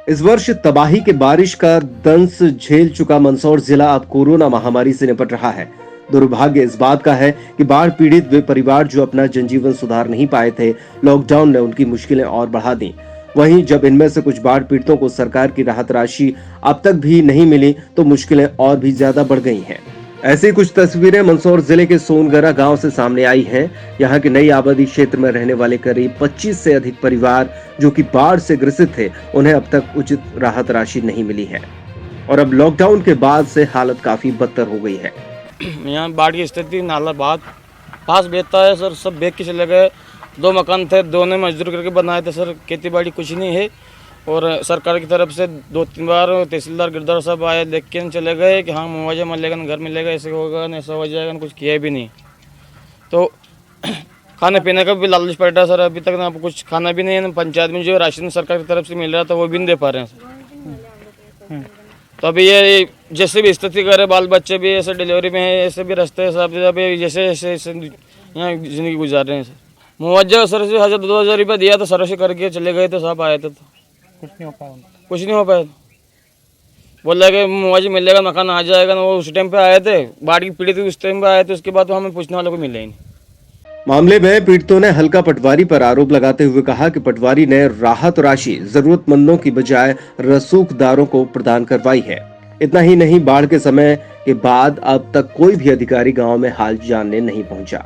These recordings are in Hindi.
इस वर्ष तबाही के बारिश का दंश झेल चुका मंदसौर जिला अब कोरोना महामारी से निपट रहा है। दुर्भाग्य इस बात का है कि बाढ़ पीड़ित वे परिवार जो अपना जनजीवन सुधार नहीं पाए थे, लॉकडाउन ने उनकी मुश्किलें और बढ़ा दी। वहीं जब इनमें से कुछ बाढ़ पीड़ितों को सरकार की राहत राशि अब तक भी नहीं मिली, तो मुश्किलें और भी ज्यादा बढ़ गई हैं। ऐसी कुछ तस्वीरें मंदसौर जिले के सोनगरा गांव से सामने आई हैं। यहां के नई आबादी क्षेत्र में रहने वाले करीब 25 से अधिक परिवार जो कि बाढ़ से ग्रसित थे, उन्हें अब तक उचित राहत राशि नहीं मिली है और अब लॉकडाउन के बाद से हालत काफी बदतर हो गई है। यहाँ बाढ़ की स्थिति नाला बहुत पास बेचता है सर, सब बेच के चले गए। 2 मकान थे, दोनों मजदूर करके बनाए थे सर। खेती बाड़ी कुछ नहीं है और सरकार की तरफ से 2-3 बार तहसीलदार गिरदार साहब आए, देख के चले गए कि हाँ मुआवजा मिलेगा, घर मिलेगा, ऐसे होगा ऐसा हो जाएगा, कुछ किया भी नहीं। तो खाने पीने का भी लालच पड़ रहा है सर, अभी तक ना कुछ खाना भी नहीं है। पंचायत में जो राशन सरकार की तरफ से मिल रहा था वो भी नहीं दे पा रहे हैं सर। तो अभी ये जैसे भी स्थिति करे, बाल बच्चे भी ऐसे डिलीवरी में है, ऐसे भी रास्ते सब अभी जैसे ऐसे यहाँ ज़िंदगी गुजार रहे हैं सर। मुआवजा सर से 1000-2000 रुपये दिया था, सर से करके चले गए थे, सब आए थे तो कुछ नहीं हो पाया। बोला कि मुआवजा मिलेगा, मकान आ जाएगा ना, वो उस टाइम पे आए थे, बाढ़ की पीड़ित उस टाइम पे आए थे, उसके बाद तो हमें पूछने वालों को मिले ही नहीं। मामले में पीड़ितों ने हल्का पटवारी पर आरोप लगाते हुए कहा कि पटवारी ने राहत राशि जरूरतमंदों की बजाय रसूखदारों को प्रदान करवाई है। इतना ही नहीं, बाढ़ के समय के बाद अब तक कोई भी अधिकारी गांव में हाल जानने नहीं पहुंचा।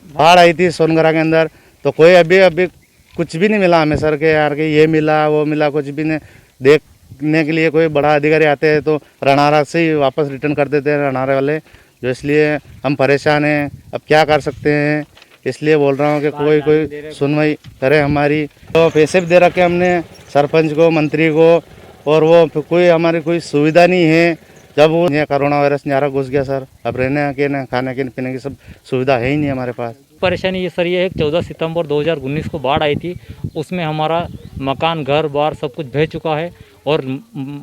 बाढ़ आई थी सोनगरा के अंदर, तो कोई अभी कुछ भी नहीं मिला हमें सर के यार के ये मिला वो मिला, कुछ भी नहीं। देखने के लिए कोई बड़ा अधिकारी आते हैं तो रनारा से ही वापस रिटर्न कर देते हैं रनारे वाले, जो इसलिए हम परेशान हैं। अब क्या कर सकते हैं, इसलिए बोल रहा हूँ कि कोई सुनवाई करे हमारी। तो पैसे भी दे रखे हमने सरपंच को, मंत्री को, और वो कोई हमारी कोई सुविधा नहीं है। जब वो कोरोना वायरस न्यारा घुस गया सर, अब रहने के न खाने के पीने की सब सुविधा है ही नहीं हमारे पास। परेशानी ये सर ये है कि 14 सितंबर 2019 को बाढ़ आई थी, उसमें हमारा मकान, घर बार सब कुछ बह चुका है और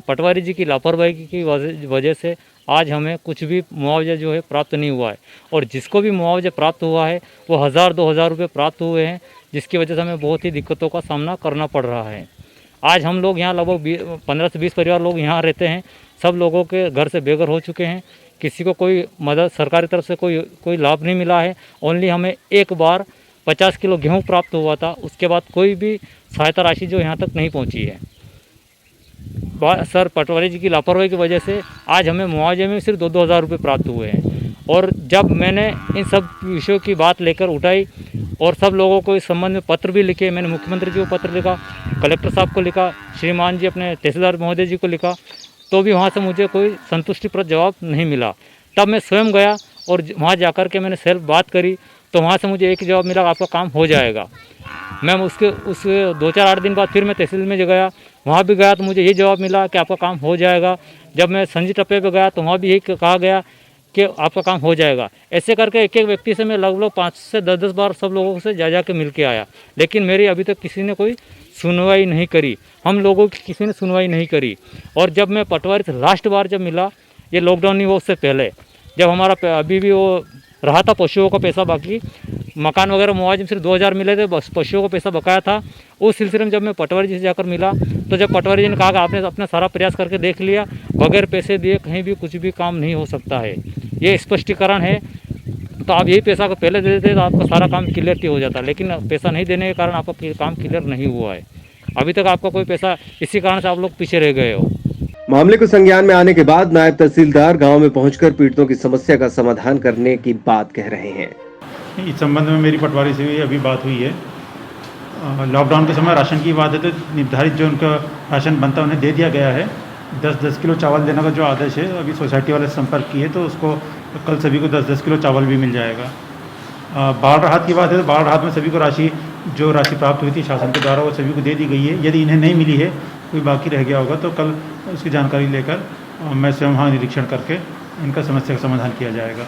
पटवारी जी की लापरवाही की वजह से आज हमें कुछ भी मुआवजा जो है प्राप्त नहीं हुआ है। और जिसको भी मुआवजा प्राप्त हुआ है वो 1000-2000 रुपये प्राप्त हुए हैं, जिसकी वजह से हमें बहुत ही दिक्कतों का सामना करना पड़ रहा है। आज हम लोग यहाँ लगभग 15 से 20 परिवार लोग यहाँ रहते हैं। सब लोगों के घर से बेघर हो चुके हैं, किसी को कोई मदद सरकारी तरफ से कोई लाभ नहीं मिला है। ओनली हमें एक बार 50 किलो गेहूँ प्राप्त हुआ था, उसके बाद कोई भी सहायता राशि जो यहाँ तक नहीं पहुँची है। सर पटवारी जी की लापरवाही की वजह से आज हमें मुआवजे में सिर्फ 2-2 हज़ार रुपये प्राप्त हुए हैं। और जब मैंने इन सब विषयों की बात लेकर उठाई और सब लोगों को इस संबंध में पत्र भी लिखे, मैंने मुख्यमंत्री जी को पत्र लिखा, कलेक्टर साहब को लिखा, श्रीमान जी अपने तहसीलदार महोदय जी को लिखा, तो भी वहाँ से मुझे कोई संतुष्टिप्रद जवाब नहीं मिला। तब मैं स्वयं गया और वहाँ जाकर के मैंने सेल्फ बात करी, तो वहाँ से मुझे एक जवाब मिला, आपका काम हो जाएगा। मैं उस 2-4-8 दिन बाद फिर मैं तहसील में गया, वहाँ भी गया तो मुझे ये जवाब मिला कि आपका काम हो जाएगा। जब मैं संजी टप्पे पे गया तो वहाँ भी यही कहा गया कि आपका काम हो जाएगा। ऐसे करके एक व्यक्ति से मैं लगभग 5 से 10 बार सब लोगों से जा के मिल के आया, लेकिन मेरी अभी तक किसी ने कोई सुनवाई नहीं करी। हम लोगों की किसी ने सुनवाई नहीं करी। और जब मैं पटवारी से लास्ट बार जब मिला, ये लॉकडाउन नहीं हुआ उससे पहले, जब हमारा अभी भी वो रहा था पशुओं का पैसा बाकी, मकान वगैरह मुआवजे में सिर्फ 2000 मिले थे, बस पशुओं का पैसा बकाया था। उस सिलसिले में जब मैं पटवारी जी से जाकर मिला, तो जब पटवारी जी ने कहा कि आपने अपना सारा प्रयास करके देख लिया, बगैर पैसे दिए कहीं भी कुछ भी काम नहीं हो सकता है, ये स्पष्टीकरण है, तो आप यही पैसा को पहले दे देते तो आपका सारा काम क्लियर हो जाता। लेकिन पैसा नहीं देने के कारण आपका काम क्लियर नहीं हुआ है। अभी तक आपका कोई पैसा, इसी कारण से आप लोग पीछे रह गए हो। मामले को संज्ञान में आने के बाद नायब तहसीलदार गांव में पहुंचकर पीड़ितों की समस्या का समाधान करने की बात कह रहे हैं। इस संबंध में मेरी पटवारी से भी अभी बात हुई है। लॉकडाउन के समय राशन की बात है तो निर्धारित जो उनका राशन बनता है उन्हें दे दिया गया है। 10-10 किलो चावल देने का जो आदेश है, अभी सोसाइटी वाले संपर्क किए तो उसको कल सभी को 10-10 किलो चावल भी मिल जाएगा। बाढ़ राहत की बात है तो बाढ़ राहत में सभी को जो राशि प्राप्त हुई थी शासन के द्वारा वो सभी को दे दी गई है। यदि इन्हें नहीं मिली है, कोई बाकी रह गया होगा, तो कल उसकी जानकारी लेकर मैं स्वयं वहाँ निरीक्षण करके इनका समस्या का समाधान किया जाएगा।